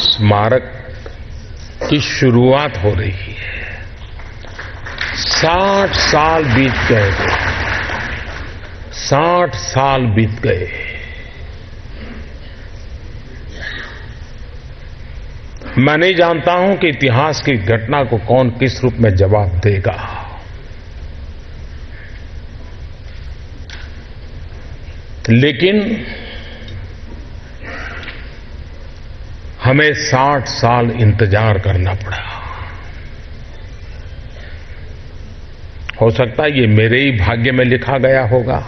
स्मारक की शुरुआत हो रही है। 60 साल बीत गए, 60 साल बीत गए। मैं नहीं जानता हूं कि इतिहास की घटना को कौन किस रूप में जवाब देगा, लेकिन हमें 60 साल इंतजार करना पड़ा। हो सकता है ये मेरे ही भाग्य में लिखा गया होगा।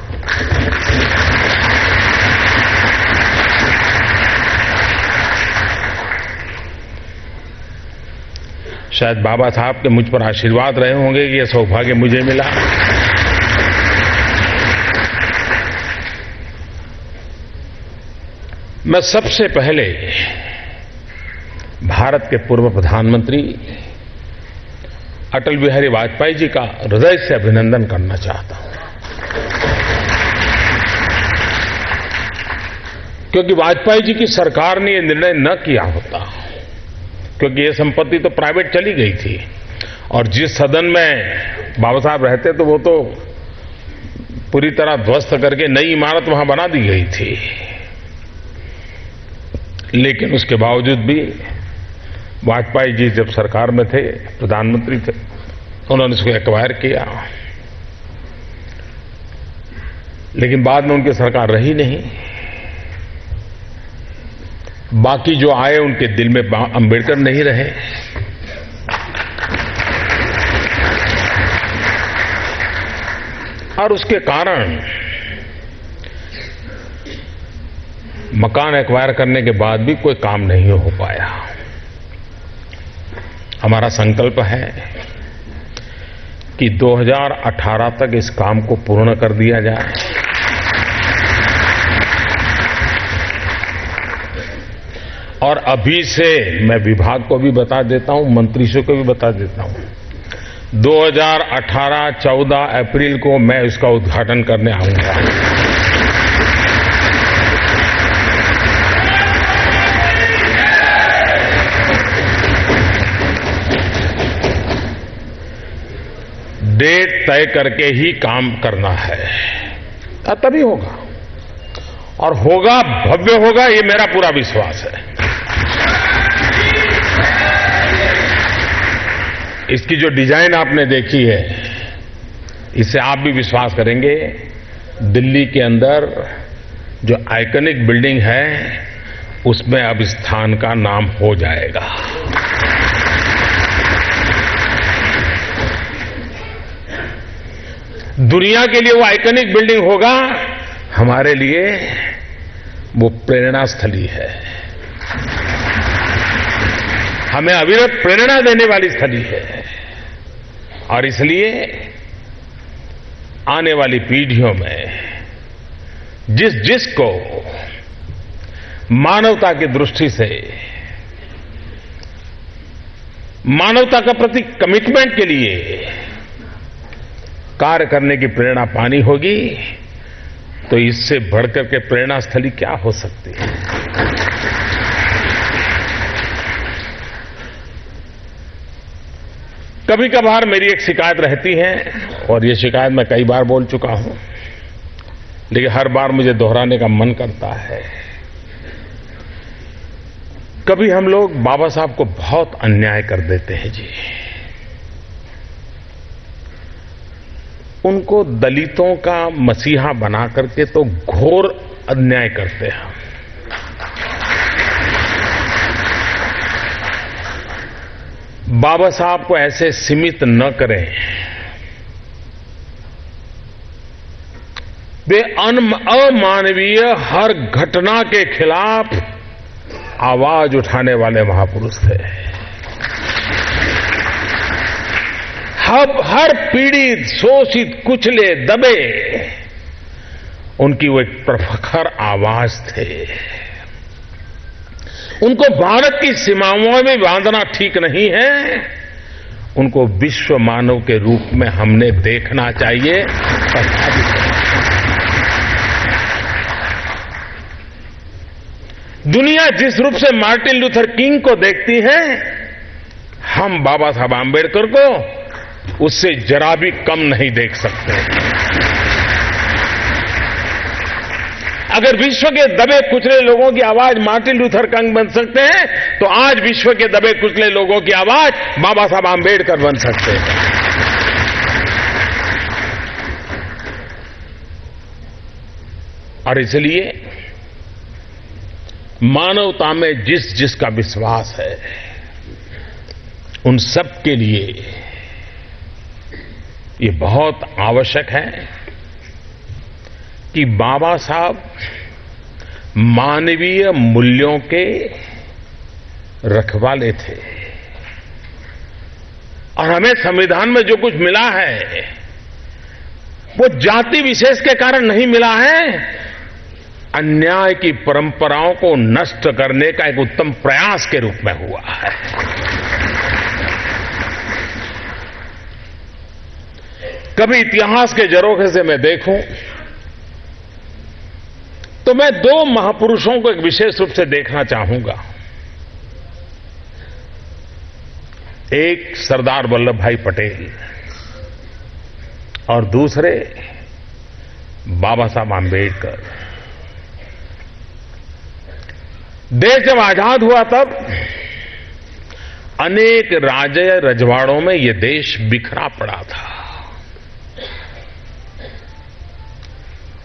शायद बाबा साहब के मुझ पर आशीर्वाद रहे होंगे कि यह सौभाग्य मुझे मिला। मैं सबसे पहले भारत के पूर्व प्रधानमंत्री अटल बिहारी वाजपेयी जी का हृदय से अभिनंदन करना चाहता हूं, क्योंकि वाजपेयी जी की सरकार ने यह निर्णय न किया होता, क्योंकि ये संपत्ति तो प्राइवेट चली गई थी और जिस सदन में बाबा साहब रहते तो वो तो पूरी तरह ध्वस्त करके नई इमारत वहां बना दी गई थी। लेकिन उसके बावजूद भी वाजपेयी जी जब सरकार में थे, प्रधानमंत्री थे, उन्होंने इसको एक्वायर किया। लेकिन बाद में उनकी सरकार रही नहीं। बाकी जो आए उनके दिल में अंबेडकर नहीं रहे। और उसके कारण मकान एक्वायर करने के बाद भी कोई काम नहीं हो पाया। हमारा संकल्प है कि 2018 तक इस काम को पूर्ण कर दिया जाए। और अभी से मैं विभाग को भी बता देता हूं, मंत्रियों को भी बता देता हूं, 2018-14 अप्रैल को मैं इसका उद्घाटन करने आऊंगा। डेट तय करके ही काम करना है, तभी होगा और होगा, भव्य होगा, ये मेरा पूरा विश्वास है। इसकी जो डिजाइन आपने देखी है, इससे आप भी विश्वास करेंगे। दिल्ली के अंदर जो आइकॉनिक बिल्डिंग है, उसमें अब स्थान का नाम हो जाएगा। दुनिया के लिए वो आइकॉनिक बिल्डिंग होगा, हमारे लिए वो प्रेरणा स्थली है, हमें अविरत प्रेरणा देने वाली स्थली है। और इसलिए आने वाली पीढ़ियों में जिसको मानवता की दृष्टि से, मानवता के प्रति कमिटमेंट के लिए कार्य करने की प्रेरणा पानी होगी, तो इससे बढ़कर के प्रेरणा स्थली क्या हो सकती है। कभी कभार मेरी एक शिकायत रहती है, और ये शिकायत मैं कई बार बोल चुका हूं, लेकिन हर बार मुझे दोहराने का मन करता है। कभी हम लोग बाबा साहब को बहुत अन्याय कर देते हैं जी। उनको दलितों का मसीहा बना करके तो घोर अन्याय करते हैं। बाबा साहब को ऐसे सीमित न करें। वे अमानवीय हर घटना के खिलाफ आवाज उठाने वाले महापुरुष थे। हर पीड़ित, शोषित, कुचले, दबे, उनकी वो एक प्रखर आवाज थे। उनको भारत की सीमाओं में बांधना ठीक नहीं है, उनको विश्व मानव के रूप में हमने देखना चाहिए। दुनिया जिस रूप से मार्टिन लूथर किंग को देखती है, हम बाबा साहब आंबेडकर को उससे जरा भी कम नहीं देख सकते। अगर विश्व के दबे कुचले लोगों की आवाज मार्टिन लूथर किंग बन सकते हैं, तो आज विश्व के दबे कुचले लोगों की आवाज बाबा साहब आंबेडकर बन सकते हैं। और इसलिए मानवता में जिस जिसका विश्वास है, उन सब के लिए ये बहुत आवश्यक है कि बाबा साहब मानवीय मूल्यों के रखवाले थे। और हमें संविधान में जो कुछ मिला है, वो जाति विशेष के कारण नहीं मिला है, अन्याय की परंपराओं को नष्ट करने का एक उत्तम प्रयास के रूप में हुआ है। कभी इतिहास के झरोखे से मैं देखूं तो मैं दो महापुरुषों को एक विशेष रूप से देखना चाहूंगा। एक सरदार वल्लभ भाई पटेल और दूसरे बाबा साहब आंबेडकर। देश जब आजाद हुआ तब अनेक राजे रजवाड़ों में यह देश बिखरा पड़ा था।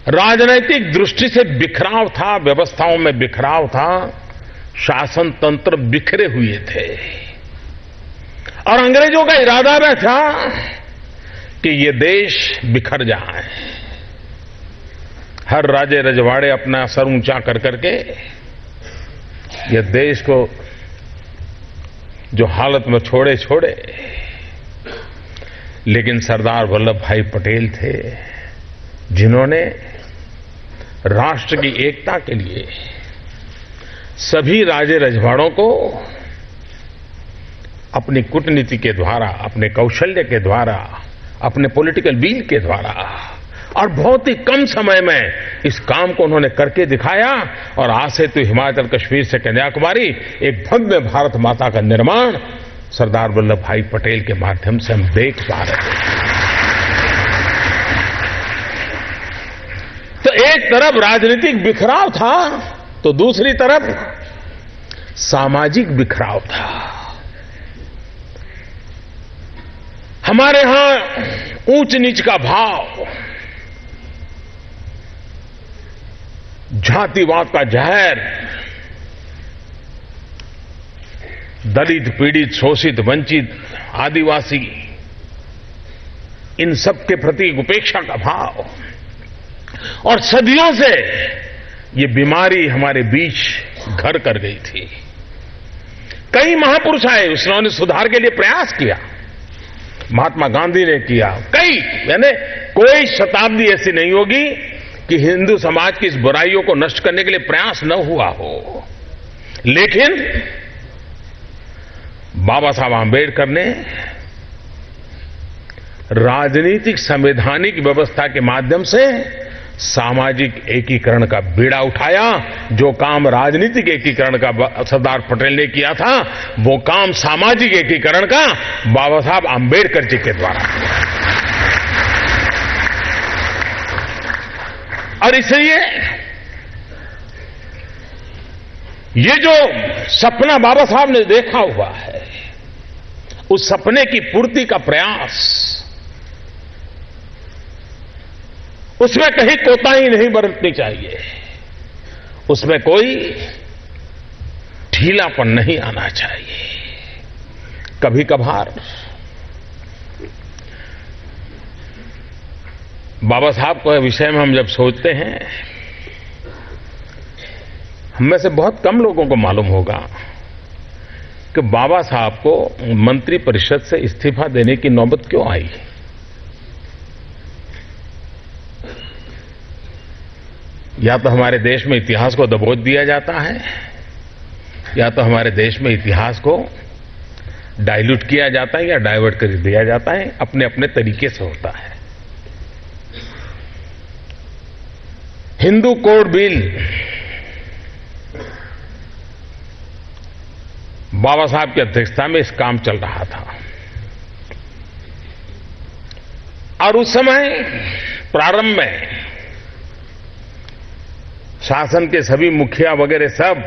राजनैतिक दृष्टि से बिखराव था, व्यवस्थाओं में बिखराव था, शासन तंत्र बिखरे हुए थे। और अंग्रेजों का इरादा में था कि ये देश बिखर जाए। हर राजे रजवाड़े अपना सर ऊंचा कर करके ये देश को जो हालत में छोड़े छोड़े, लेकिन सरदार वल्लभ भाई पटेल थे जिन्होंने राष्ट्र की एकता के लिए सभी राजे रजवाड़ों को अपनी कूटनीति के द्वारा, अपने कौशल्य के द्वारा, अपने पॉलिटिकल विल के द्वारा और बहुत ही कम समय में इस काम को उन्होंने करके दिखाया। और आज से तो हिमाचल कश्मीर से कन्याकुमारी एक भव्य भारत माता का निर्माण सरदार वल्लभ भाई पटेल के माध्यम से हम देख पा रहे हैं। तो एक तरफ राजनीतिक बिखराव था तो दूसरी तरफ सामाजिक बिखराव था। हमारे यहां ऊंच नीच का भाव, जातिवाद का जहर, दलित, पीड़ित, शोषित, वंचित, आदिवासी, इन सब के प्रति उपेक्षा का भाव और सदियों से ये बीमारी हमारे बीच घर कर गई थी। कई महापुरुष आए, उन्होंने सुधार के लिए प्रयास किया। महात्मा गांधी ने किया, कई, यानी कोई शताब्दी ऐसी नहीं होगी कि हिंदू समाज की इस बुराइयों को नष्ट करने के लिए प्रयास न हुआ हो। लेकिन बाबा साहब आंबेडकर ने राजनीतिक संवैधानिक व्यवस्था के माध्यम से सामाजिक एकीकरण का बीड़ा उठाया। जो काम राजनीतिक एकीकरण का सरदार पटेल ने किया था, वो काम सामाजिक एकीकरण का बाबा साहब आंबेडकर जी के द्वारा किया। और इसलिए ये जो सपना बाबा साहब ने देखा हुआ है, उस सपने की पूर्ति का प्रयास, उसमें कहीं कोताही नहीं बरतनी चाहिए, उसमें कोई ढीलापन नहीं आना चाहिए। कभी कभार बाबा साहब के विषय में हम जब सोचते हैं, हम में से बहुत कम लोगों को मालूम होगा कि बाबा साहब को मंत्री परिषद से इस्तीफा देने की नौबत क्यों आई। या तो हमारे देश में इतिहास को दबोच दिया जाता है, या तो हमारे देश में इतिहास को डाइल्यूट किया जाता है या डाइवर्ट कर दिया जाता है। अपने अपने तरीके से होता है। हिंदू कोड बिल बाबा साहब की अध्यक्षता में इस काम चल रहा था। और उस समय प्रारंभ में शासन के सभी मुखिया वगैरह सब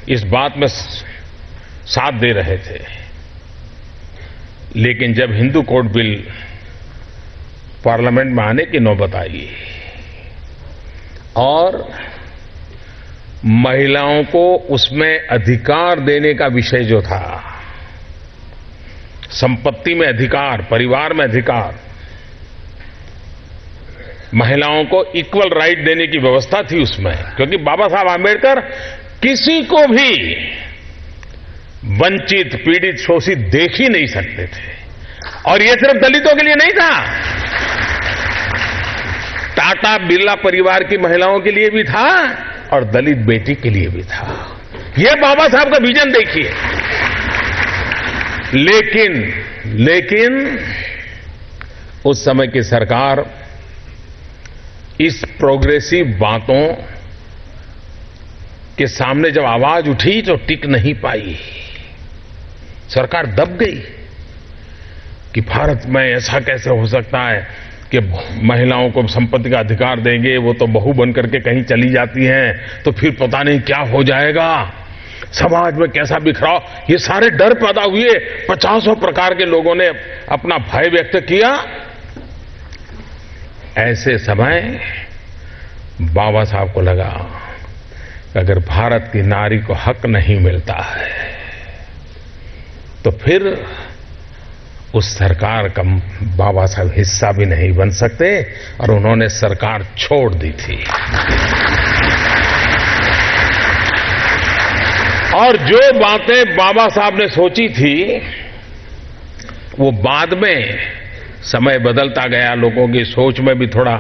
इस बात में साथ दे रहे थे। लेकिन जब हिंदू कोड बिल पार्लियामेंट में आने की नौबत आई और महिलाओं को उसमें अधिकार देने का विषय जो था, संपत्ति में अधिकार, परिवार में अधिकार, महिलाओं को इक्वल राइट देने की व्यवस्था थी उसमें, क्योंकि बाबा साहब आंबेडकर किसी को भी वंचित, पीड़ित, शोषित देख ही नहीं सकते थे। और यह सिर्फ दलितों के लिए नहीं था, टाटा बिरला परिवार की महिलाओं के लिए भी था और दलित बेटी के लिए भी था। यह बाबा साहब का विजन देखिए। लेकिन उस समय की सरकार इस प्रोग्रेसिव बातों के सामने जब आवाज उठी तो टिक नहीं पाई। सरकार दब गई कि भारत में ऐसा कैसे हो सकता है कि महिलाओं को संपत्ति का अधिकार देंगे, वो तो बहू बनकर के कहीं चली जाती हैं, तो फिर पता नहीं क्या हो जाएगा, समाज में कैसा बिखराव, ये सारे डर पैदा हुए। 50 प्रकार के लोगों ने अपना भय व्यक्त किया। ऐसे समय बाबा साहब को लगा कि अगर भारत की नारी को हक नहीं मिलता है तो फिर उस सरकार का बाबा साहब हिस्सा भी नहीं बन सकते, और उन्होंने सरकार छोड़ दी थी। और जो बातें बाबा साहब ने सोची थी वो बाद में समय बदलता गया, लोगों की सोच में भी थोड़ा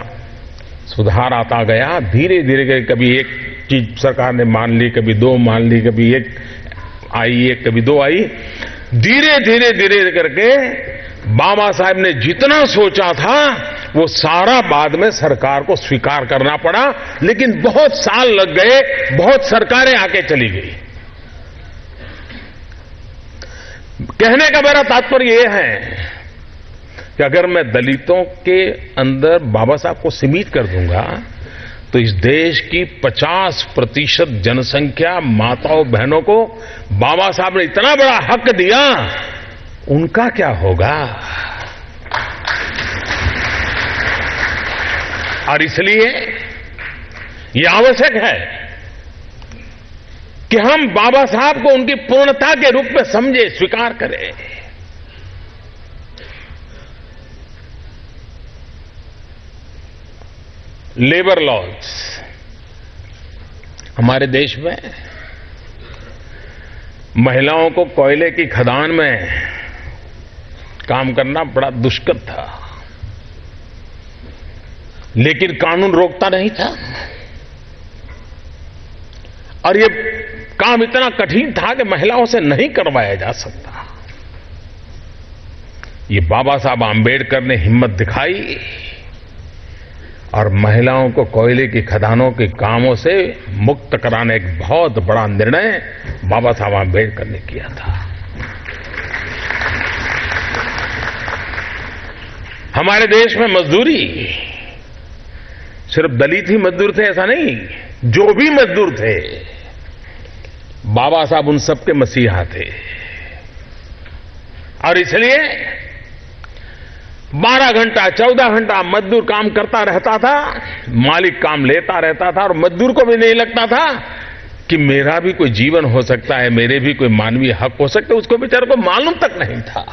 सुधार आता गया। धीरे धीरे कभी एक चीज सरकार ने मान ली, कभी दो मान ली, कभी एक आई, एक कभी दो आई। धीरे धीरे करके बाबा साहब ने जितना सोचा था वो सारा बाद में सरकार को स्वीकार करना पड़ा। लेकिन बहुत साल लग गए, बहुत सरकारें आके चली गई। कहने का मेरा तात्पर्य यह है कि अगर मैं दलितों के अंदर बाबा साहब को सीमित कर दूंगा तो इस देश की 50% जनसंख्या माताओं बहनों को बाबा साहब ने इतना बड़ा हक दिया, उनका क्या होगा। और इसलिए यह आवश्यक है कि हम बाबा साहब को उनकी पूर्णता के रूप में समझे, स्वीकार करें। लेबर लॉज हमारे देश में महिलाओं को कोयले की खदान में काम करना बड़ा दुष्कर था, लेकिन कानून रोकता नहीं था। और ये काम इतना कठिन था कि महिलाओं से नहीं करवाया जा सकता। ये बाबा साहब आंबेडकर ने हिम्मत दिखाई और महिलाओं को कोयले की खदानों के कामों से मुक्त कराने एक बहुत बड़ा निर्णय बाबा साहब आंबेडकर ने किया था। हमारे देश में मजदूरी सिर्फ दलित ही मजदूर थे ऐसा नहीं, जो भी मजदूर थे बाबा साहब उन सबके मसीहा थे। और इसलिए 12 घंटा 14 घंटा मजदूर काम करता रहता था, मालिक काम लेता रहता था, और मजदूर को भी नहीं लगता था कि मेरा भी कोई जीवन हो सकता है, मेरे भी कोई मानवीय हक हो सकते, उसको बेचारे को मालूम तक नहीं था।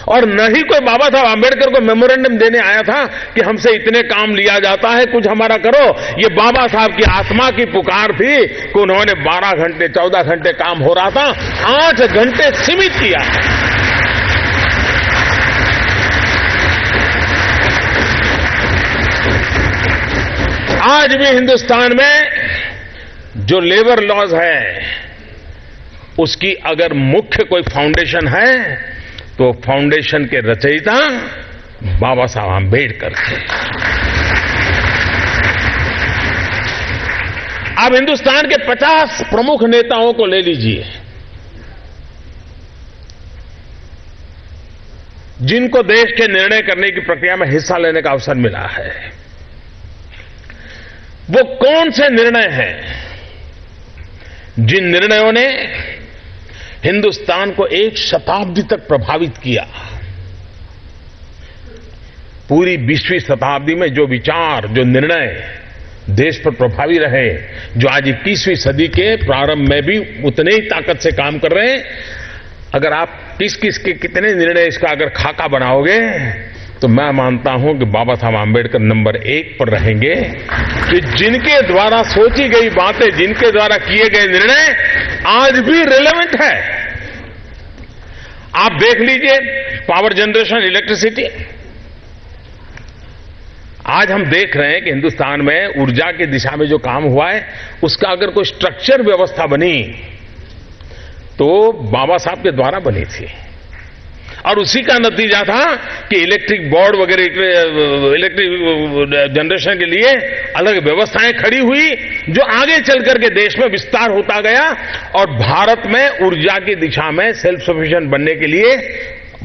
और न ही कोई बाबा साहब आंबेडकर को मेमोरेंडम देने आया था कि हमसे इतने काम लिया जाता है, कुछ हमारा करो। ये बाबा साहब की आत्मा की पुकार थी कि उन्होंने 12 घंटे 14 घंटे काम हो रहा था, 8 घंटे सीमित किया। आज भी हिंदुस्तान में जो लेबर लॉज है उसकी अगर मुख्य कोई फाउंडेशन है तो फाउंडेशन के रचयिता बाबा साहब आंबेडकर थे। आप हिंदुस्तान के 50 प्रमुख नेताओं को ले लीजिए, जिनको देश के निर्णय करने की प्रक्रिया में हिस्सा लेने का अवसर मिला है। वो कौन से निर्णय हैं जिन निर्णयों ने हिंदुस्तान को एक शताब्दी तक प्रभावित किया। पूरी 20वीं शताब्दी में जो विचार, जो निर्णय देश पर प्रभावी रहे, जो आज 21वीं सदी के प्रारंभ में भी उतने ही ताकत से काम कर रहे हैं, अगर आप किस किस के कितने निर्णय इसका अगर खाका बनाओगे तो मैं मानता हूं कि बाबा साहब आंबेडकर नंबर 1 पर रहेंगे कि जिनके द्वारा सोची गई बातें, जिनके द्वारा किए गए निर्णय आज भी रिलेवेंट है। आप देख लीजिए पावर जनरेशन, इलेक्ट्रिसिटी। आज हम देख रहे हैं कि हिंदुस्तान में ऊर्जा की दिशा में जो काम हुआ है, उसका अगर कोई स्ट्रक्चर व्यवस्था बनी तो बाबा साहब के द्वारा बनी थी, और उसी का नतीजा था कि इलेक्ट्रिक बोर्ड वगैरह, इलेक्ट्रिक जनरेशन के लिए अलग व्यवस्थाएं खड़ी हुई, जो आगे चल करके देश में विस्तार होता गया और भारत में ऊर्जा की दिशा में सेल्फ सफिशिएंट बनने के लिए,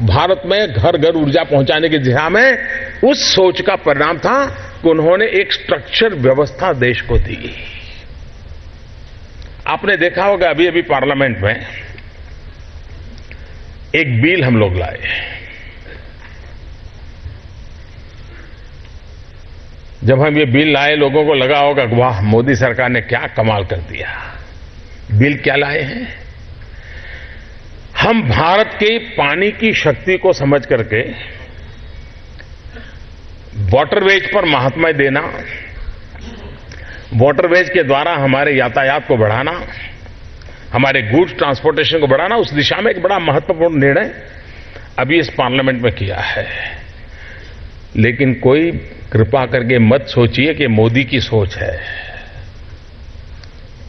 भारत में घर घर ऊर्जा पहुंचाने की दिशा में उस सोच का परिणाम था कि उन्होंने एक स्ट्रक्चर व्यवस्था देश को दी। आपने देखा होगा अभी अभी पार्लियामेंट में एक बिल हम लोग लाए, जब हम ये बिल लाए लोगों को लगा होगा वाह मोदी सरकार ने क्या कमाल कर दिया। बिल क्या लाए हैं? हम भारत के पानी की शक्ति को समझ करके वाटरवेज पर महात्म्य देना, वाटरवेज के द्वारा हमारे यातायात को बढ़ाना, हमारे गुड्स ट्रांसपोर्टेशन को बढ़ाना, उस दिशा में एक बड़ा महत्वपूर्ण निर्णय अभी इस पार्लियामेंट में किया है। लेकिन कोई कृपा करके मत सोचिए कि मोदी की सोच है।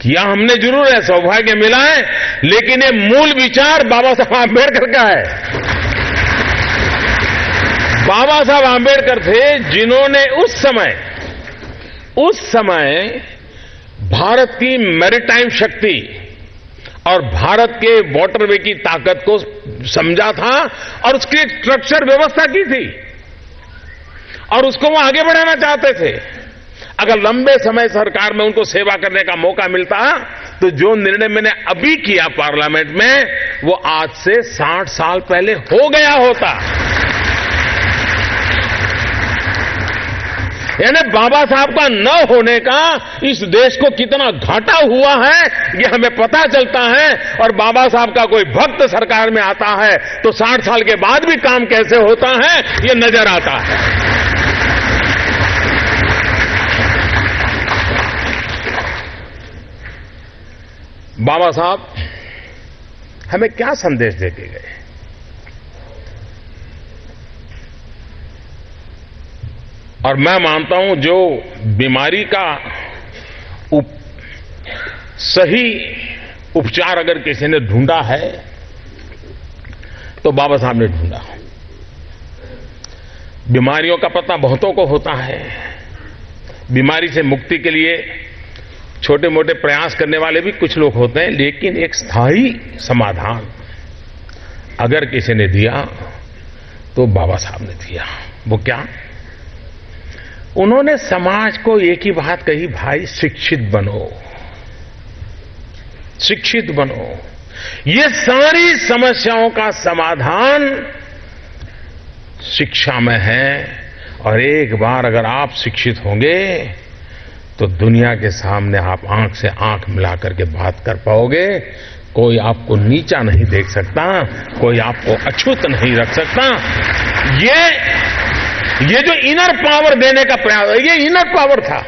किया हमने जरूर है, सौभाग्य मिला है, लेकिन ये मूल विचार बाबा साहब आंबेडकर का है। बाबा साहब आंबेडकर थे जिन्होंने उस समय भारत की मैरीटाइम शक्ति और भारत के वाटरवे की ताकत को समझा था और उसकी एक स्ट्रक्चर व्यवस्था की थी और उसको वो आगे बढ़ाना चाहते थे। अगर लंबे समय सरकार में उनको सेवा करने का मौका मिलता तो जो निर्णय मैंने अभी किया पार्लियामेंट में, वो आज से 60 साल पहले हो गया होता। यानी बाबा साहब का न होने का इस देश को कितना घाटा हुआ है ये हमें पता चलता है। और बाबा साहब का कोई भक्त सरकार में आता है तो 60 साल के बाद भी काम कैसे होता है ये नजर आता है। बाबा साहब हमें क्या संदेश देके गए? और मैं मानता हूं जो बीमारी का सही उपचार अगर किसी ने ढूंढा है तो बाबा साहब ने ढूंढा। बीमारियों का पता बहुतों को होता है, बीमारी से मुक्ति के लिए छोटे मोटे प्रयास करने वाले भी कुछ लोग होते हैं, लेकिन एक स्थायी समाधान अगर किसी ने दिया तो बाबा साहब ने दिया। वो क्या? उन्होंने समाज को एक ही बात कही, भाई शिक्षित बनो, शिक्षित बनो। ये सारी समस्याओं का समाधान शिक्षा में है और एक बार अगर आप शिक्षित होंगे तो दुनिया के सामने आप आंख से आंख मिला करके बात कर पाओगे। कोई आपको नीचा नहीं देख सकता, कोई आपको अछूत नहीं रख सकता। ये जो इनर पावर देने का प्रयास है, ये इनर पावर था।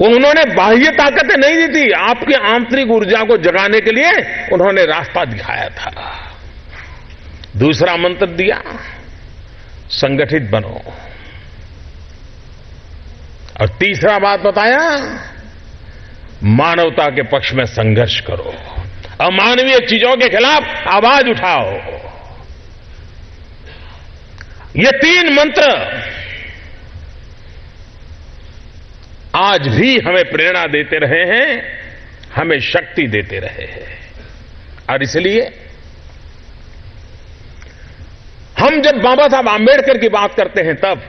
उन्होंने बाह्य ताकतें नहीं दी थी, आपकी आंतरिक ऊर्जा को जगाने के लिए उन्होंने रास्ता दिखाया था। दूसरा मंत्र दिया, संगठित बनो। और तीसरा बात बताया, मानवता के पक्ष में संघर्ष करो, अमानवीय चीजों के खिलाफ आवाज उठाओ। ये तीन मंत्र आज भी हमें प्रेरणा देते रहे हैं, हमें शक्ति देते रहे हैं। और इसलिए हम जब बाबा साहब आंबेडकर की बात करते हैं तब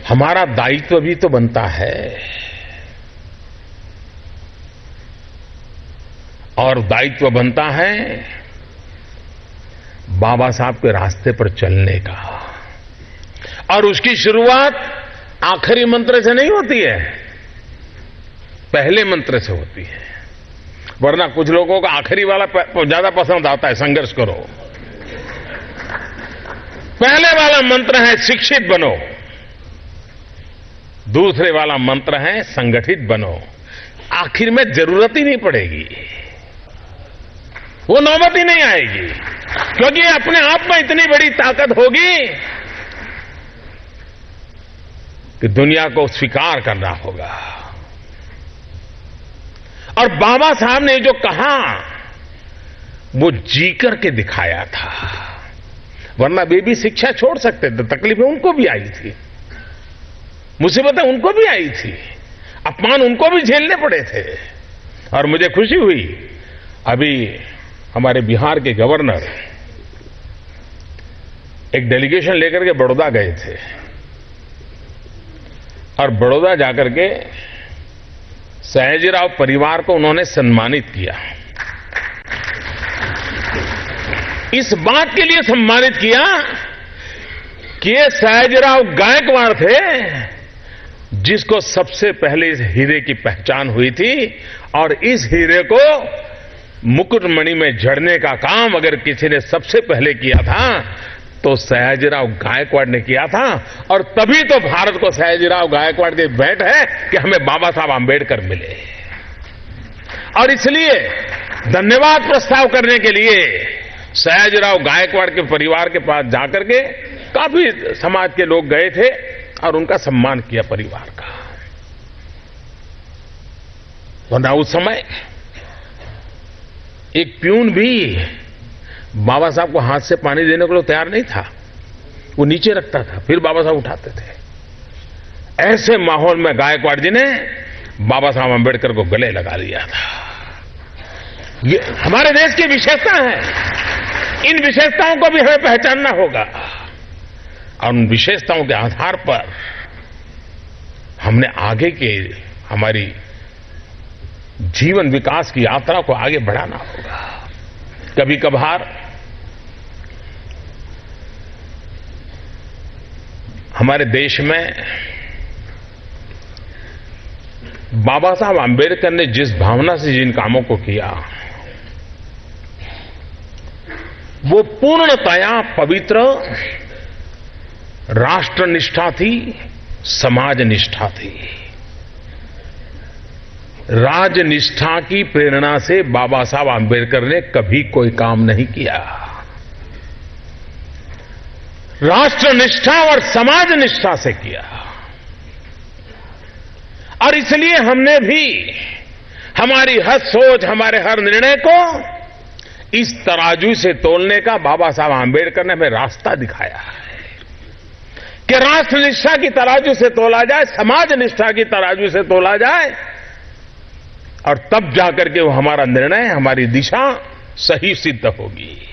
हमारा दायित्व भी तो बनता है, और दायित्व बनता है बाबा साहब के रास्ते पर चलने का। और उसकी शुरुआत आखिरी मंत्र से नहीं होती है, पहले मंत्र से होती है। वरना कुछ लोगों को आखिरी वाला ज्यादा पसंद आता है, संघर्ष करो। पहले वाला मंत्र है शिक्षित बनो, दूसरे वाला मंत्र है संगठित बनो। आखिर में जरूरत ही नहीं पड़ेगी, वो नौबत ही नहीं आएगी, क्योंकि अपने आप में इतनी बड़ी ताकत होगी कि दुनिया को स्वीकार करना होगा। और बाबा साहब ने जो कहा वो जी करके दिखाया था, वरना वे भी शिक्षा छोड़ सकते थे। तकलीफें उनको भी आई थी, मुसीबतें उनको भी आई थी, अपमान उनको भी झेलने पड़े थे। और मुझे खुशी हुई, अभी हमारे बिहार के गवर्नर एक डेलीगेशन लेकर के बड़ौदा गए थे, और बड़ौदा जाकर के सयाजीराव परिवार को उन्होंने सम्मानित किया। इस बात के लिए सम्मानित किया कि ये सयाजीराव गायकवाड़ थे जिसको सबसे पहले इस हीरे की पहचान हुई थी, और इस हीरे को मुकुटमणि में जड़ने का काम अगर किसी ने सबसे पहले किया था तो सयाजीराव गायकवाड़ ने किया था। और तभी तो भारत को सयाजीराव गायकवाड़ की भेंट है कि हमें बाबा साहब आंबेडकर मिले। और इसलिए धन्यवाद प्रस्ताव करने के लिए सयाजीराव गायकवाड़ के परिवार के पास जाकर के काफी समाज के लोग गए थे और उनका सम्मान किया परिवार का। वरना उस समय एक प्यून भी बाबा साहब को हाथ से पानी देने को तैयार नहीं था, वो नीचे रखता था, फिर बाबा साहब उठाते थे। ऐसे माहौल में गायकवाड़ जी ने बाबा साहब आंबेडकर को गले लगा लिया था। ये हमारे देश की विशेषता है, इन विशेषताओं को भी हमें पहचानना होगा, और उन विशेषताओं के आधार पर हमने आगे के हमारी जीवन विकास की यात्रा को आगे बढ़ाना होगा। कभी कभार हमारे देश में बाबा साहब आंबेडकर ने जिस भावना से जिन कामों को किया वो पूर्णतया पवित्र राष्ट्र निष्ठा थी, समाज निष्ठा थी। राजनिष्ठा की प्रेरणा से बाबा साहब आंबेडकर ने कभी कोई काम नहीं किया। राष्ट्र निष्ठा और समाज निष्ठा से किया। और इसलिए हमने भी हमारी हर सोच, हमारे हर निर्णय को इस तराजू से तोलने का बाबा साहब आंबेडकर ने हमें रास्ता दिखाया है कि राष्ट्र निष्ठा की तराजू से तोला जाए, समाज निष्ठा की तराजू से तोला जाए, और तब जाकर के वो हमारा निर्णय, हमारी दिशा सही सिद्ध होगी।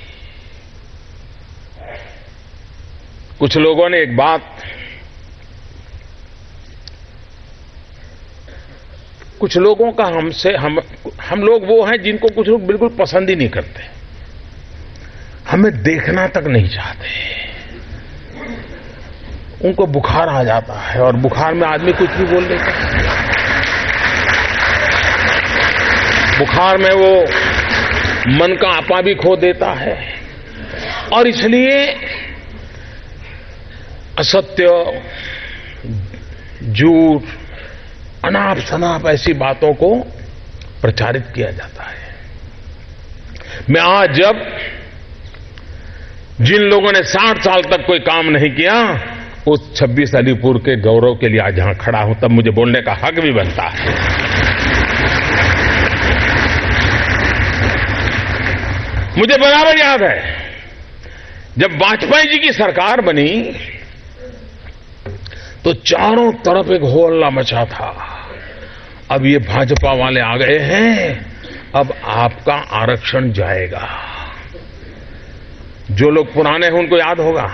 कुछ लोगों ने एक बात, कुछ लोगों का हमसे हम लोग वो हैं जिनको कुछ लोग बिल्कुल पसंद ही नहीं करते, हमें देखना तक नहीं चाहते। उनको बुखार आ जाता है और बुखार में आदमी कुछ भी बोल देता है। बुखार में वो मन का आपा भी खो देता है, और इसलिए असत्य, झूठ, अनाप शनाप ऐसी बातों को प्रचारित किया जाता है। मैं आज जब जिन लोगों ने 60 साल तक कोई काम नहीं किया, उस 26 अलीपुर के गौरव के लिए आज यहां खड़ा हूं, तब मुझे बोलने का हक भी बनता है। मुझे बराबर याद है जब वाजपेयी जी की सरकार बनी तो चारों तरफ एक हो हल्ला मचा था। अब ये भाजपा वाले आ गए हैं, अब आपका आरक्षण जाएगा। जो लोग पुराने हैं उनको याद होगा,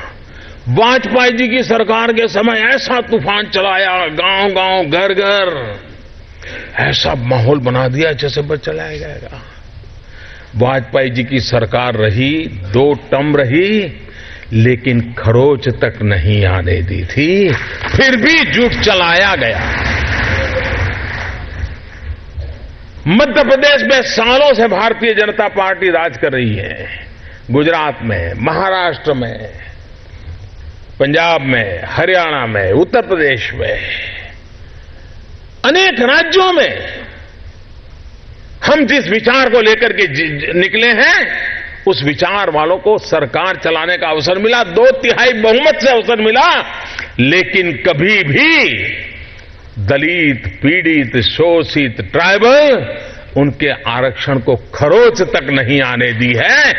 वाजपेयी जी की सरकार के समय ऐसा तूफान चलाया, गांव गांव घर घर ऐसा माहौल बना दिया जैसे बस चलाया जाएगा। वाजपेयी जी की सरकार रही, 2 टर्म रही, लेकिन खरोच तक नहीं आने दी थी, फिर भी झूठ चलाया गया। मध्य प्रदेश में सालों से भारतीय जनता पार्टी राज कर रही है, गुजरात में, महाराष्ट्र में, पंजाब में, हरियाणा में, उत्तर प्रदेश में, अनेक राज्यों में हम जिस विचार को लेकर के निकले हैं, उस विचार वालों को सरकार चलाने का अवसर मिला, 2/3 बहुमत से अवसर मिला, लेकिन कभी भी दलित, पीड़ित, शोषित, ट्राइबल उनके आरक्षण को खरोच तक नहीं आने दी है।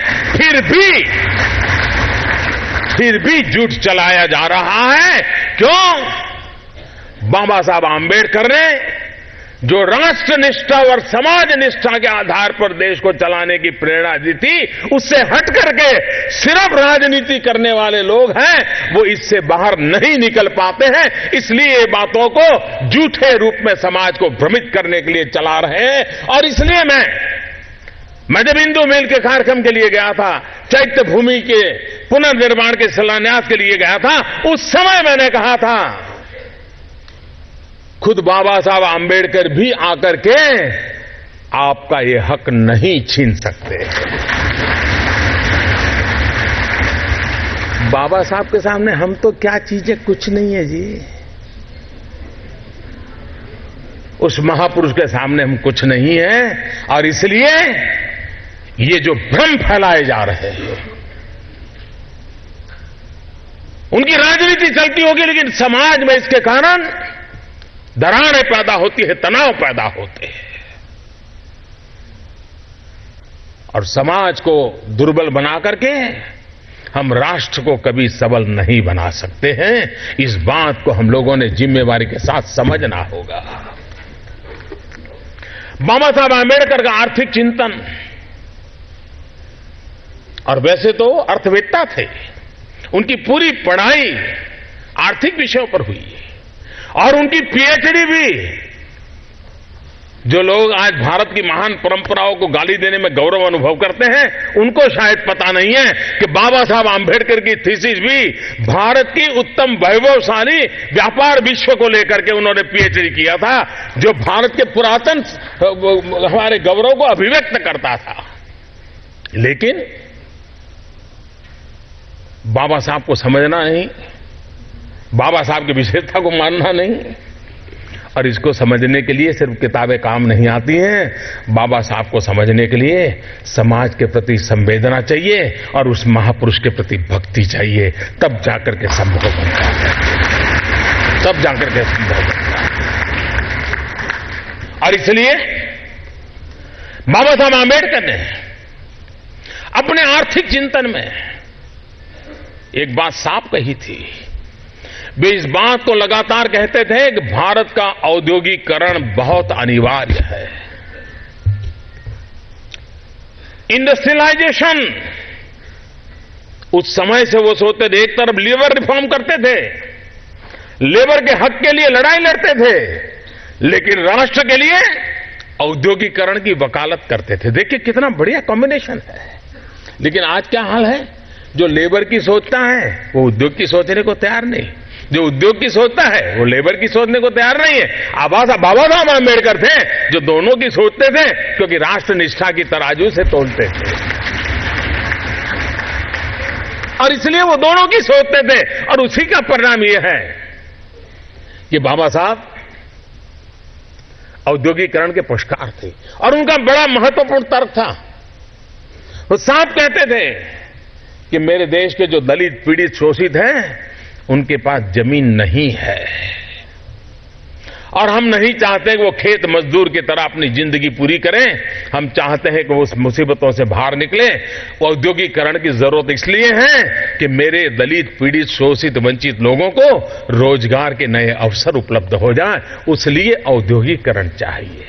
फिर भी झूठ चलाया जा रहा है। क्यों? बाबा साहब आंबेडकर ने जो राष्ट्र निष्ठा और समाज निष्ठा के आधार पर देश को चलाने की प्रेरणा दी थी, उससे हट करके सिर्फ राजनीति करने वाले लोग हैं, वो इससे बाहर नहीं निकल पाते हैं। इसलिए ये बातों को झूठे रूप में समाज को भ्रमित करने के लिए चला रहे हैं। और इसलिए मैं जब हिंदू मेल के कार्यक्रम के लिए गया था, चैत्य भूमि के पुनर्निर्माण के शिलान्यास के लिए गया था, उस समय मैंने कहा था, खुद बाबा साहब आंबेडकर भी आकर के आपका ये हक नहीं छीन सकते। बाबा साहब के सामने हम तो क्या चीजें, कुछ नहीं है जी। उस महापुरुष के सामने हम कुछ नहीं है। और इसलिए ये जो भ्रम फैलाए जा रहे हैं, उनकी राजनीति चलती होगी, लेकिन समाज में इसके कारण दरारें पैदा होती है, तनाव पैदा होते हैं, और समाज को दुर्बल बना करके हम राष्ट्र को कभी सबल नहीं बना सकते हैं। इस बात को हम लोगों ने जिम्मेवारी के साथ समझना होगा। बाबा साहब आंबेडकर का आर्थिक चिंतन, और वैसे तो अर्थवेत्ता थे, उनकी पूरी पढ़ाई आर्थिक विषयों पर हुई, और उनकी पीएचडी भी। जो लोग आज भारत की महान परंपराओं को गाली देने में गौरव अनुभव करते हैं, उनको शायद पता नहीं है कि बाबा साहब आंबेडकर की थीसिस भी भारत की उत्तम वैभवशाली व्यापार विश्व को लेकर के उन्होंने पीएचडी किया था, जो भारत के पुरातन हमारे गौरव को अभिव्यक्त करता था। लेकिन बाबा साहब को समझना नहीं, बाबा साहब की विशेषता को मानना नहीं, और इसको समझने के लिए सिर्फ किताबें काम नहीं आती हैं। बाबा साहब को समझने के लिए समाज के प्रति संवेदना चाहिए और उस महापुरुष के प्रति भक्ति चाहिए, तब जाकर के संभव बनता है, तब जाकर के संभव बनता है। और इसलिए बाबा साहब आंबेडकर ने अपने आर्थिक चिंतन में एक बात साफ कही थी। वे इस बात को लगातार कहते थे कि भारत का औद्योगिकरण बहुत अनिवार्य है। इंडस्ट्रियलाइजेशन, उस समय से वो सोचते थे, एक तरफ लेबर रिफॉर्म करते थे, लेबर के हक के लिए लड़ाई लड़ते थे, लेकिन राष्ट्र के लिए औद्योगिकरण की वकालत करते थे। देखिए कितना बढ़िया कॉम्बिनेशन है। लेकिन आज क्या हाल है? जो लेबर की सोचता है वो उद्योग की सोचने को तैयार नहीं, जो उद्योग की सोचता है वो लेबर की सोचने को तैयार नहीं है। बाबा साहब आंबेडकर थे जो दोनों की सोचते थे, क्योंकि राष्ट्र निष्ठा की तराजू से तोलते थे, और इसलिए वो दोनों की सोचते थे। और उसी का परिणाम ये है कि बाबा साहब औद्योगिकरण के पुरस्कार थे, और उनका बड़ा महत्वपूर्ण तर्क था। वो साफ कहते थे कि मेरे देश के जो दलित, पीड़ित, शोषित हैं, उनके पास जमीन नहीं है, और हम नहीं चाहते कि वो खेत मजदूर की तरह अपनी जिंदगी पूरी करें। हम चाहते हैं कि वो उस मुसीबतों से बाहर निकले। औद्योगिकरण की जरूरत इसलिए है कि मेरे दलित, पीड़ित, शोषित, वंचित लोगों को रोजगार के नए अवसर उपलब्ध हो जाए, उसलिए औद्योगिकरण चाहिए।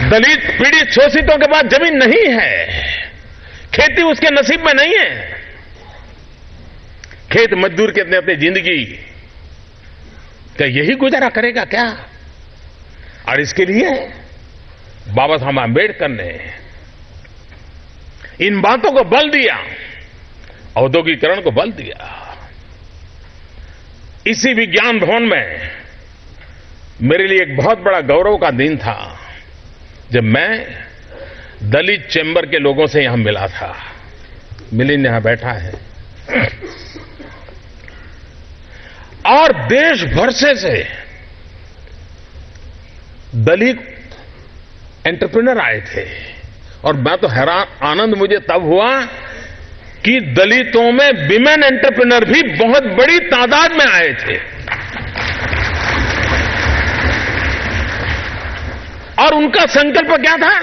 दलित, पीड़ित, शोषितों के पास जमीन नहीं है, खेती उसके नसीब में नहीं है। खेत मजदूर के अपने जिंदगी क्या यही गुजारा करेगा क्या? और इसके लिए बाबा साहब आंबेडकर ने इन बातों को बल दिया, औद्योगिकरण को बल दिया। इसी विज्ञान भवन में मेरे लिए एक बहुत बड़ा गौरव का दिन था जब मैं दलित चैम्बर के लोगों से यहां मिला था। मिलिंद यहां बैठा है और देश भर से दलित एंटरप्रेन्योर आए थे। और मैं तो हैरान, आनंद मुझे तब हुआ कि दलितों में विमेन एंटरप्रेन्योर भी बहुत बड़ी तादाद में आए थे। और उनका संकल्प क्या था?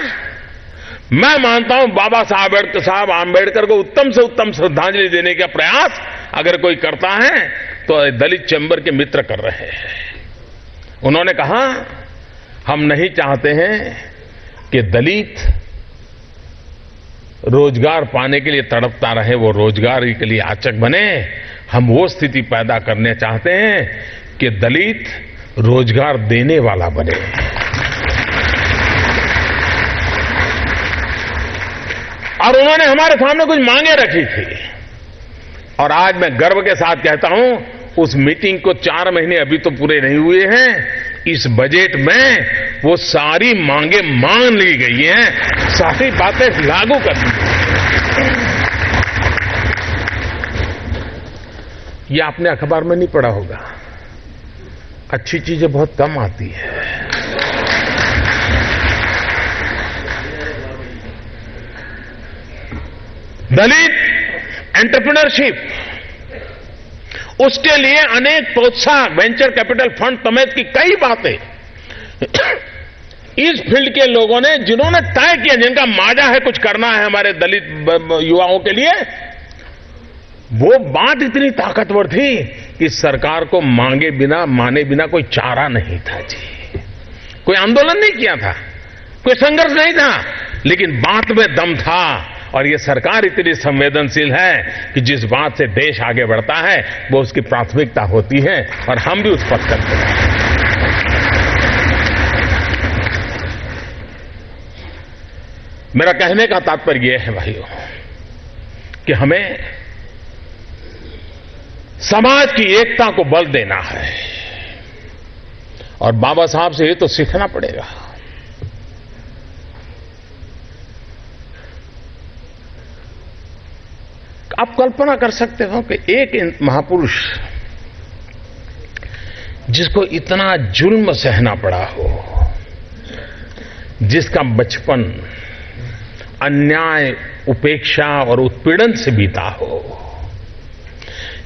मैं मानता हूं बाबा साहब आंबेडकर को उत्तम से उत्तम श्रद्धांजलि देने का प्रयास अगर कोई करता है तो दलित चैम्बर के मित्र कर रहे हैं। उन्होंने कहा, हम नहीं चाहते हैं कि दलित रोजगार पाने के लिए तड़पता रहे, वो रोजगार के लिए आचक बने। हम वो स्थिति पैदा करने चाहते हैं कि दलित रोजगार देने वाला बने। और उन्होंने हमारे सामने कुछ मांगे रखी थी और आज मैं गर्व के साथ कहता हूं, उस मीटिंग को 4 महीने अभी तो पूरे नहीं हुए हैं। इस बजट में वो सारी मांगे मान ली गई हैं, सारी बातें लागू कर दी। ये आपने अखबार में नहीं पढ़ा होगा, अच्छी चीजें बहुत कम आती है। दलित एंटरप्रेन्योरशिप, उसके लिए अनेक प्रोत्साहक, वेंचर कैपिटल फंड समेत की कई बातें इस फील्ड के लोगों ने, जिन्होंने तय किया, जिनका माजा है कुछ करना है हमारे दलित युवाओं के लिए, वो बात इतनी ताकतवर थी कि सरकार को मांगे बिना, माने बिना कोई चारा नहीं था जी। कोई आंदोलन नहीं किया था, कोई संघर्ष नहीं था, लेकिन बात में दम था। और ये सरकार इतनी संवेदनशील है कि जिस बात से देश आगे बढ़ता है वो उसकी प्राथमिकता होती है और हम भी उस पथ करते हैं। मेरा कहने का तात्पर्य यह है भाइयों कि हमें समाज की एकता को बल देना है और बाबा साहब से ये तो सीखना पड़ेगा। आप कल्पना कर सकते हो कि एक महापुरुष जिसको इतना जुल्म सहना पड़ा हो, जिसका बचपन अन्याय, उपेक्षा और उत्पीड़न से बीता हो,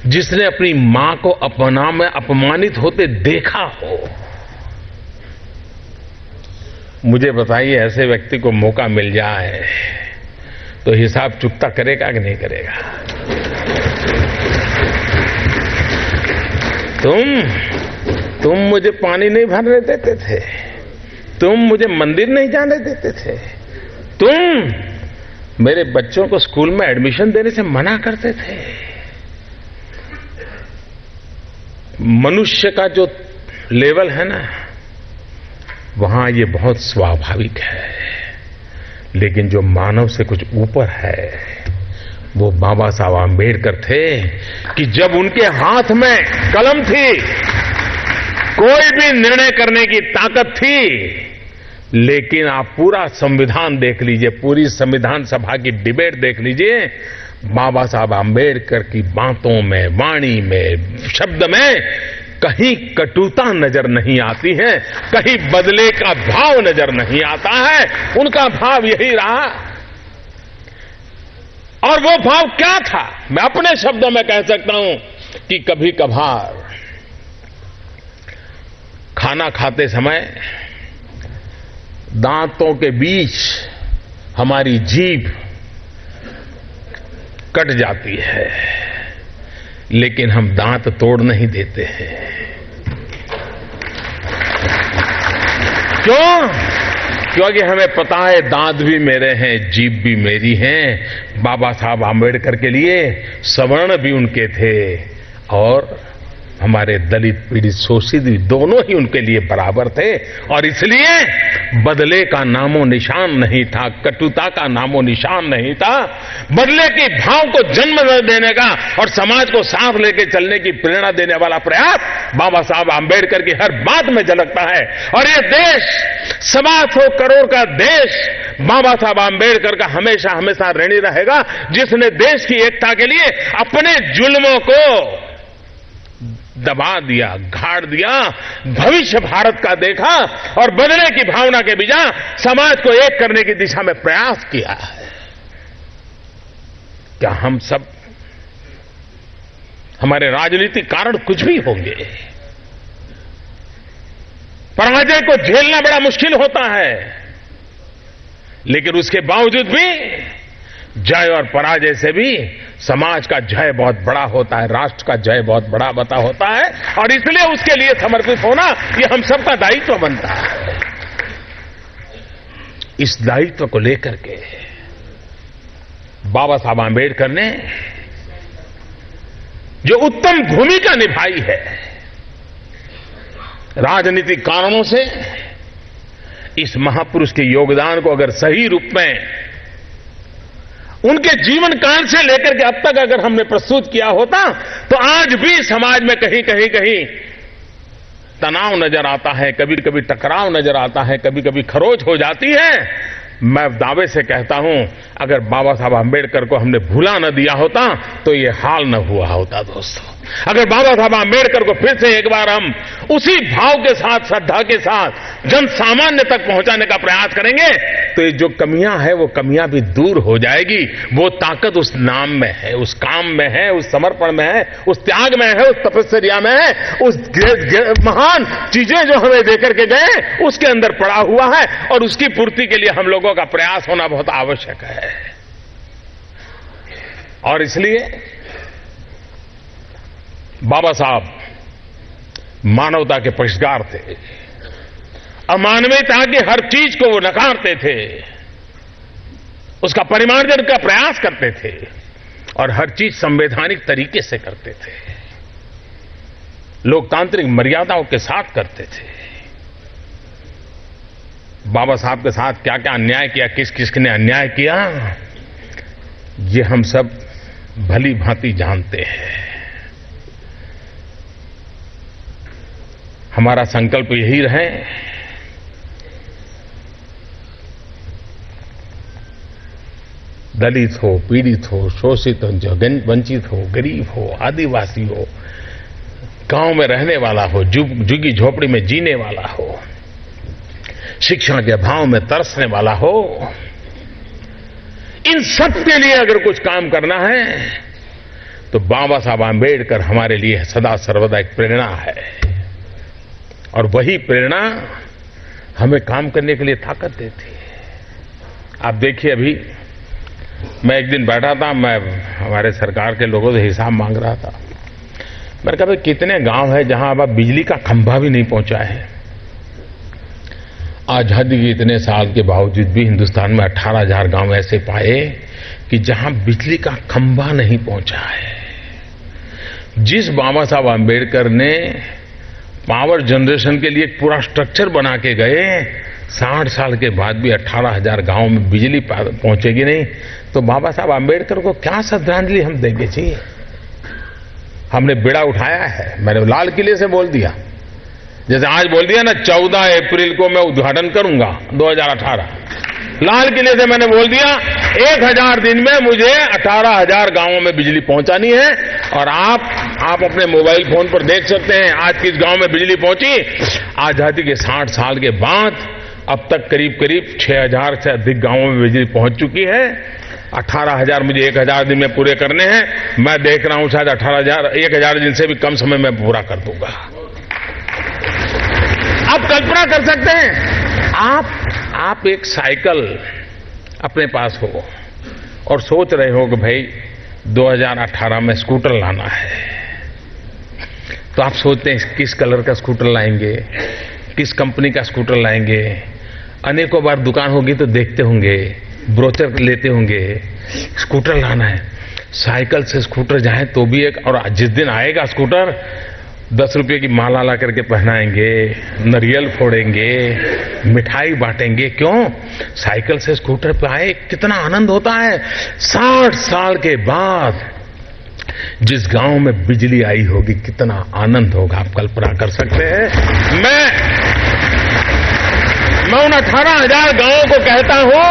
जिसने अपनी मां को अपना में अपमानित होते देखा हो, मुझे बताइए ऐसे व्यक्ति को मौका मिल जाए तो हिसाब चुकता करेगा कि नहीं करेगा? तुम मुझे पानी नहीं भरने देते थे, तुम मुझे मंदिर नहीं जाने देते थे, तुम मेरे बच्चों को स्कूल में एडमिशन देने से मना करते थे। मनुष्य का जो लेवल है ना, वहां ये बहुत स्वाभाविक है, लेकिन जो मानव से कुछ ऊपर है वो बाबा साहब आंबेडकर थे कि जब उनके हाथ में कलम थी, कोई भी निर्णय करने की ताकत थी। लेकिन आप पूरा संविधान देख लीजिए, पूरी संविधान सभा की डिबेट देख लीजिए, बाबा साहब आंबेडकर की बातों में, वाणी में, शब्द में कहीं कटुता नजर नहीं आती है, कहीं बदले का भाव नजर नहीं आता है। उनका भाव यही रहा। और वो भाव क्या था? मैं अपने शब्दों में कह सकता हूं कि कभी कभार खाना खाते समय दांतों के बीच हमारी जीभ कट जाती है, लेकिन हम दांत तोड़ नहीं देते हैं। क्यों? क्योंकि हमें पता है दांत भी मेरे हैं, जीभ भी मेरी है। बाबा साहब आम्बेडकर के लिए सवर्ण भी उनके थे और हमारे दलित, पीड़ित, शोषित भी दोनों ही उनके लिए बराबर थे। और इसलिए बदले का नामो निशान नहीं था, कटुता का नामो निशान नहीं था। बदले के भाव को जन्म देने का और समाज को साथ लेके चलने की प्रेरणा देने वाला प्रयास बाबा साहब आम्बेडकर की हर बात में झलकता है। और ये देश 125 करोड़ का देश बाबा साहब आम्बेडकर का हमेशा हमेशा ऋणी रहेगा, जिसने देश की एकता के लिए अपने जुल्मों को दबा दिया, गाड़ दिया, भविष्य भारत का देखा और बदले की भावना के बिना समाज को एक करने की दिशा में प्रयास किया है। क्या हम सब, हमारे राजनीतिक कारण कुछ भी होंगे, पराजय को झेलना बड़ा मुश्किल होता है, लेकिन उसके बावजूद भी जय और पराजय से भी समाज का जय बहुत बड़ा होता है, राष्ट्र का जय बहुत बड़ा बता होता है। और इसलिए उसके लिए समर्पित होना ये हम सबका दायित्व बनता है। इस दायित्व को लेकर के बाबा साहब आम्बेडकर ने जो उत्तम भूमिका निभाई है, राजनीतिक कारणों से इस महापुरुष के योगदान को अगर सही रूप में उनके जीवन काल से लेकर के अब तक अगर हमने प्रस्तुत किया होता तो आज भी समाज में कहीं कहीं तनाव नजर आता है, कभी कभी टकराव नजर आता है, कभी कभी खरोच हो जाती है। मैं दावे से कहता हूं, अगर बाबा साहब आम्बेडकर को हमने भुला न दिया होता तो ये हाल न हुआ होता। दोस्तों, अगर बाबा साहब आम्बेडकर को फिर से एक बार हम उसी भाव के साथ, श्रद्धा के साथ जन सामान्य तक पहुंचाने का प्रयास करेंगे तो ये जो कमियां है वो कमियां भी दूर हो जाएगी। वो ताकत उस नाम में है, उस काम में है, उस समर्पण में है, उस त्याग में है, उस तपस्या में है, उस महान चीजें जो हमें देकर के गए उसके अंदर पड़ा हुआ है और उसकी पूर्ति के लिए हम लोगों का प्रयास होना बहुत आवश्यक है। और इसलिए बाबा साहब मानवता के पक्षकार थे, अमानवीयता की हर चीज को वो नकारते थे, उसका परिमार्जन का प्रयास करते थे और हर चीज संवैधानिक तरीके से करते थे, लोकतांत्रिक मर्यादाओं के साथ करते थे। बाबा साहब के साथ क्या क्या अन्याय किया, किस किस ने अन्याय किया, ये हम सब भली भांति जानते हैं। हमारा संकल्प यही रहे दलित हो, पीड़ित हो, शोषित हो, वंचित हो, गरीब हो, आदिवासी हो, गांव में रहने वाला हो, झुग्गी झोपड़ी में जीने वाला हो, शिक्षण के अभाव में तरसने वाला हो, इन सब के लिए अगर कुछ काम करना है तो बाबा साहब आम्बेडकर हमारे लिए सदा सर्वदा एक प्रेरणा है और वही प्रेरणा हमें काम करने के लिए ताकत देती है। आप देखिए, अभी मैं एक दिन बैठा था, मैं हमारे सरकार के लोगों से हिसाब मांग रहा था। मैंने कहा, भाई कितने गांव है जहां अब बिजली का खंभा भी नहीं पहुंचा है। आजादी के इतने साल के बावजूद भी हिंदुस्तान में 18,000 गांव ऐसे पाए कि जहां बिजली का खंभा नहीं पहुंचा है। जिस बाबा साहब आम्बेडकर ने पावर जनरेशन के लिए एक पूरा स्ट्रक्चर बना के गए, 60 साल के बाद भी 18,000 गांव में बिजली पहुंचेगी नहीं, तो बाबा साहब आम्बेडकर को क्या श्रद्धांजलि हम देंगे जी। हमने बेड़ा उठाया है। मैंने लाल किले से बोल दिया, जैसे आज बोल दिया ना 14 अप्रैल को मैं उद्घाटन करूंगा 2018, लाल किले से मैंने बोल दिया 1000 दिन में मुझे 18,000 गांवों में बिजली पहुंचानी है। और आप अपने मोबाइल फोन पर देख सकते हैं आज किस गांव में बिजली पहुंची। आजादी के 60 साल के बाद अब तक करीब करीब 6,000 से अधिक गांवों में बिजली पहुंच चुकी है। 18,000 मुझे 1000 दिन में पूरे करने हैं। मैं देख रहा हूं शायद 1000 दिन से भी कम समय में पूरा कर दूंगा। आप कल्पना कर सकते हैं, आप एक साइकिल अपने पास हो और सोच रहे हो कि भाई 2018 में स्कूटर लाना है, तो आप सोचते हैं किस कलर का स्कूटर लाएंगे, किस कंपनी का स्कूटर लाएंगे। अनेकों बार दुकान होगी तो देखते होंगे, ब्रोचर लेते होंगे, स्कूटर लाना है। साइकिल से स्कूटर जाए तो भी एक, और जिस दिन आएगा स्कूटर 10 रुपये की माला ला करके पहनाएंगे, नारियल फोड़ेंगे, मिठाई बांटेंगे। क्यों? साइकिल से स्कूटर पे आए कितना आनंद होता है। 60 साल के बाद जिस गांव में बिजली आई होगी कितना आनंद होगा, आप कल्पना कर सकते हैं। मैं उन 18,000 गांवों को कहता हूं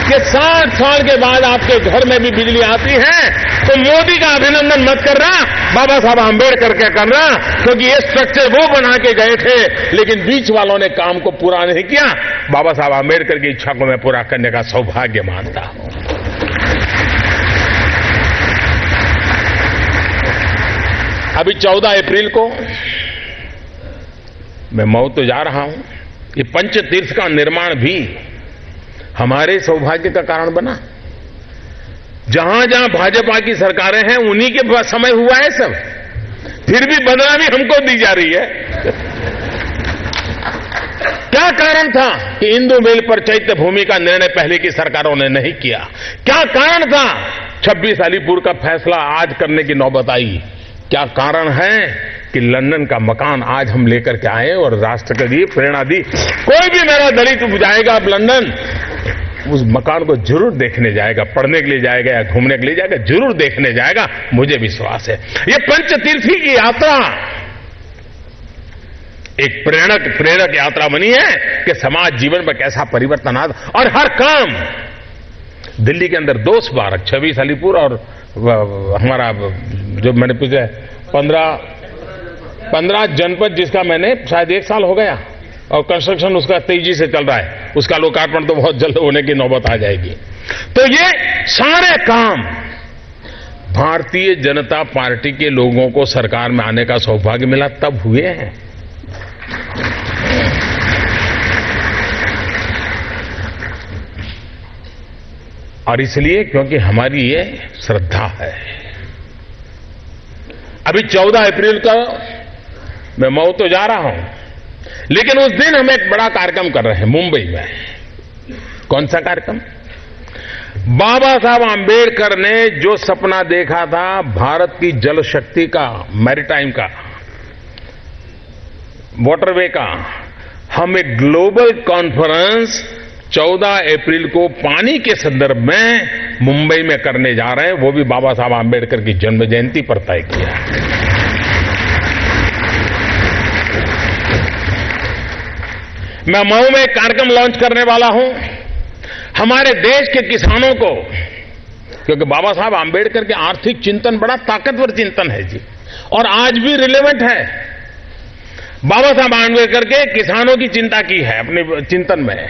कि 60 साल के बाद आपके घर में भी बिजली आती है तो मोदी का अभिनंदन मत करना, बाबा साहब आंबेडकर का करना, क्योंकि ये स्ट्रक्चर वो बना के गए थे लेकिन बीच वालों ने काम को पूरा नहीं किया। बाबा साहब आंबेडकर की इच्छा को मैं पूरा करने का सौभाग्य मानता हूं। अभी 14 अप्रैल को मैं मऊ तो जा रहा हूं। ये पंचतीर्थ का निर्माण भी हमारे सौभाग्य का कारण बना। जहां जहां भाजपा की सरकारें हैं उन्हीं के समय हुआ है सब, फिर भी बदनामी हमको दी जा रही है। क्या कारण था कि इंदु मिल पर चैत्य भूमि का निर्णय पहले की सरकारों ने नहीं किया? क्या कारण था 26 अलीपुर का फैसला आज करने की नौबत आई? क्या कारण है कि लंदन का मकान आज हम लेकर के आए और राष्ट्र के लिए प्रेरणा दी? कोई भी मेरा दलित जाएगा अब लंदन, उस मकान को जरूर देखने जाएगा, पढ़ने के लिए जाएगा या घूमने के लिए जाएगा, जरूर देखने जाएगा, मुझे विश्वास है। ये पंचतीर्थी की यात्रा एक प्रेरक यात्रा बनी है कि समाज जीवन में कैसा परिवर्तन आता, और हर काम दिल्ली के अंदर 2 स्मारक 26 अलीपुर और हमारा जो मैंने पूछा 15 जनपद, जिसका मैंने शायद 1 साल हो गया और कंस्ट्रक्शन उसका तेजी से चल रहा है, उसका लोकार्पण तो बहुत जल्द होने की नौबत आ जाएगी। तो ये सारे काम भारतीय जनता पार्टी के लोगों को सरकार में आने का सौभाग्य मिला तब हुए हैं। और इसलिए क्योंकि हमारी ये श्रद्धा है। अभी 14 अप्रैल को मैं मऊ तो जा रहा हूं, लेकिन उस दिन हम एक बड़ा कार्यक्रम कर रहे हैं मुंबई में। कौन सा कार्यक्रम? बाबा साहब आंबेडकर ने जो सपना देखा था भारत की जल शक्ति का, मैरीटाइम का, वाटरवे का, हम एक ग्लोबल कॉन्फ्रेंस 14 अप्रैल को पानी के संदर्भ में मुंबई में करने जा रहे हैं, वो भी बाबा साहब आंबेडकर की जन्म जयंती पर तय किया। मैं मऊ में एक कार्यक्रम लॉन्च करने वाला हूं हमारे देश के किसानों को, क्योंकि बाबा साहब आंबेडकर के आर्थिक चिंतन बड़ा ताकतवर चिंतन है जी, और आज भी रिलेवेंट है। बाबा साहब आंबेडकर के किसानों की चिंता की है अपने चिंतन में।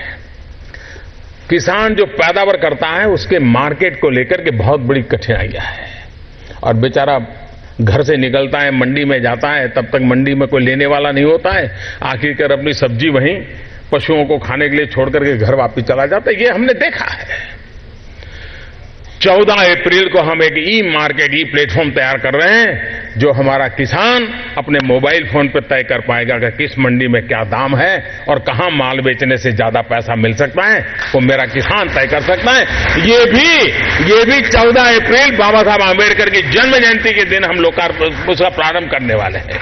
किसान जो पैदावार करता है उसके मार्केट को लेकर के बहुत बड़ी कठिनाइयां है, और बेचारा घर से निकलता है, मंडी में जाता है, तब तक मंडी में कोई लेने वाला नहीं होता है, आखिरकार अपनी सब्जी वहीं पशुओं को खाने के लिए छोड़ करके घर वापस चला जाता है। ये हमने देखा है। 14 अप्रैल को हम एक ई मार्केट, ई प्लेटफॉर्म तैयार कर रहे हैं, जो हमारा किसान अपने मोबाइल फोन पर तय कर पाएगा कि किस मंडी में क्या दाम है और कहां माल बेचने से ज्यादा पैसा मिल सकता है, वो मेरा किसान तय कर सकता है। ये भी 14 अप्रैल बाबा साहब आंबेडकर की जन्म जयंती के दिन हम लोग उसका प्रारंभ करने वाले हैं।